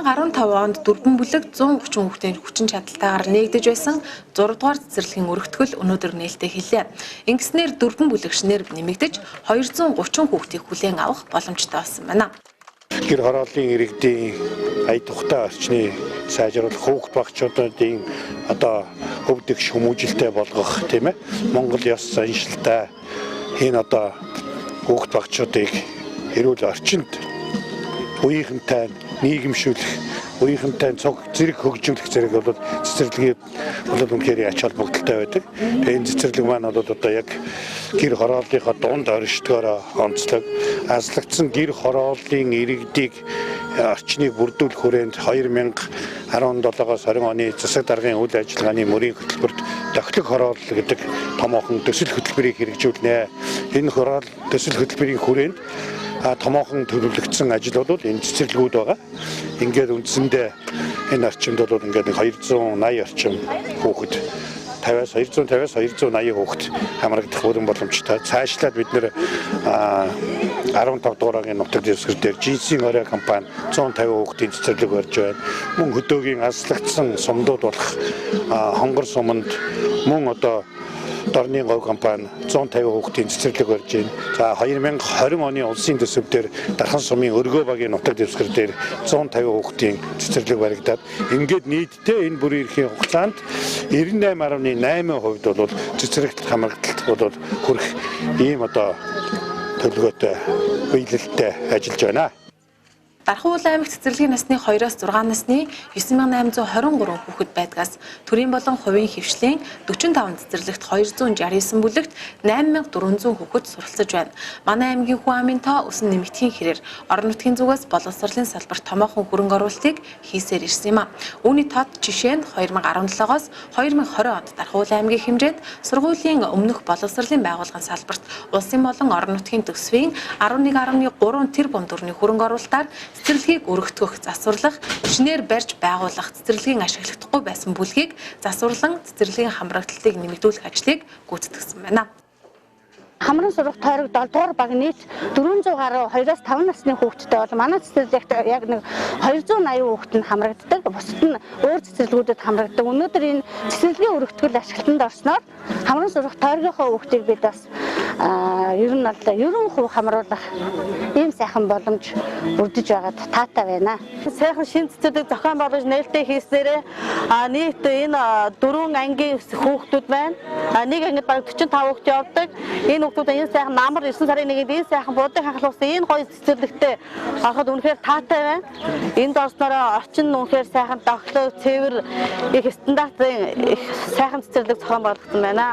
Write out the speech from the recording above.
2015 онд дөрвөн бүлэг 130 хүүхдийн хүчин чадалтайгаар нээгдэж байсан 6 дугаар цэцэрлэгийн өргөтгөл өнөөдөр нээлттэй хэллээ. Ингэснээр дөрвөн бүлэг шинээр нэмэгдэж 230 хүүхдийг хүлээн авах боломжтой болсон байна. Гэр хорооллын иргэдийн ая тухтай орчныг сайжруулах, хүүхд багчуудын хөвдөх хүмүүжилтэй болгох тийм ээ. Монгол ёс заншилтай энэ хүүхд багчуудыг эрүүл орчинд үеийнхэнтэй нийгэмшүүлэх, үеийнхэнтэй цог зэрэг хөгжүүлэх зэрэг бол цэцэрлэгийг үнэхээр ач холбогдолтой байдаг. Энэ цэцэрлэг маань бол яг гэр хорооллынхаа дунд оршдгоор онцлог азлагдсан гэр хорооллын иргэдийг орчныг бүрдүүлэх хүрээнд 2017-оос 20 оны засаг даргын үйл ажиллагааны мөрийн хөтөлбөрт тохилог хороолл гэдэг томоохон төсөл хөтөлбөрийг хэрэгжүүлнэ. Энэ хороол төсөл хөтөлбөрийн хүрээнд томоохон төлөвлөгдсөн ажил бол энэ цэцэрлэгүүд байгаа. Ингээд үндсэндээ энэ орчимд бол ингээд 280 орчим хүүхэд 250-аас 280 хүүхэд хамрагдах бүрэн боломжтой. Цаашлаад бид нэр 15 дугаагийн нутаг дэвсгэр дээр GC орой компани 150 хүүхдийн цэцэрлэг барьж байна. Мөн хөдөөгийн азлагдсан сумдууд болох хонгор суманд мөн Дорны говь компани 150 хүүхдийн цэцэрлэг барьж байна. За 2020 оны улсын төсөв дээр Дархан сумын өргөө багийн нутаг дэвсгэр дээр 150 хүүхдийн цэцэрлэг баригдаад ингээд нийтдээ энэ бүрийн эрхийн хугацаанд 98.8% бол цэцэрлэгт хамрагдалт бол хүрэх ийм төлөвлөгөөтэй биелэлтэй ажиллаж байна. Дархан аймагт цэцэрлэгийн насны 2-аас 6 насны 9823 хүүхэд байдгаас төрийн болон хувийн хөвшлийн 45 цэцэрлэгт 269 бүлэгт 8400 хүүхэд суралцж байна. Манай аймгийн хүн амын тоо өсөн нэмэгдэхийн хэрээр орон нутгийн зүгээс боловсролын салбарт томоохон хөрөнгө оруулалтыг хийсээр ирсэн юм а. Үүний тод жишээ нь 2017-оос 2020 онд Дархан аймгийн хэмжээнд сургуулийн өмнөх боловсролын байгууллагын салбарт улсын болон орон нутгийн төсвийн 11.3 тэрбум төгрөгийн хөрөнгө оруулалтаар цэцэрлэгийг өргөтгөх, засварлах, шинээр барьж байгуулах, цэцэрлэгийн ашиглагдахгүй байсан бүлгийг засварлан цэцэрлэгийн хамрагдалтыг нэмэгдүүлэх ажлыг гүйцэтгэсэн байна. Хамран сурах тойрог 7 дугаар баг нийт 400 гаруй 2-5 насны хүүхэдтэй бол манай цэцэрлэгт яг нэг 280 хүүхэд нь хамрагддаг. Бусад нь өөр цэцэрлэгүүдэд хамрагддаг. Өнөөдөр энэ цэцэрлэгийн өргөтгөл ашиглалтанд орсноор хамран сурах тойрогийнхоо хүүхдийг бид бас ер нь бол ерөн хувь хамруулах ийм сайхан боломж бүрдэж байгаад таатай байна. Сайхан шин цэцэрлэг зохион байгуулж нээлттэй хийснээрээ нийт энэ 4 ангийн хүүхдүүд байна. Нэг ангид бараг 45 хүүхэд явдаг. Энэ хүүхдүүд энэ сайхан намар 9 сарын 1-нд энэ сайхан буудыг ханхлуулсан энэ гоё цэцэрлэгтээ ороход үнэхээр таатай байна. Энд орсноор орчин нь үнэхээр сайхан доглоо, цэвэр их стандартын их сайхан цэцэрлэг зохион байгуулагдсан байна.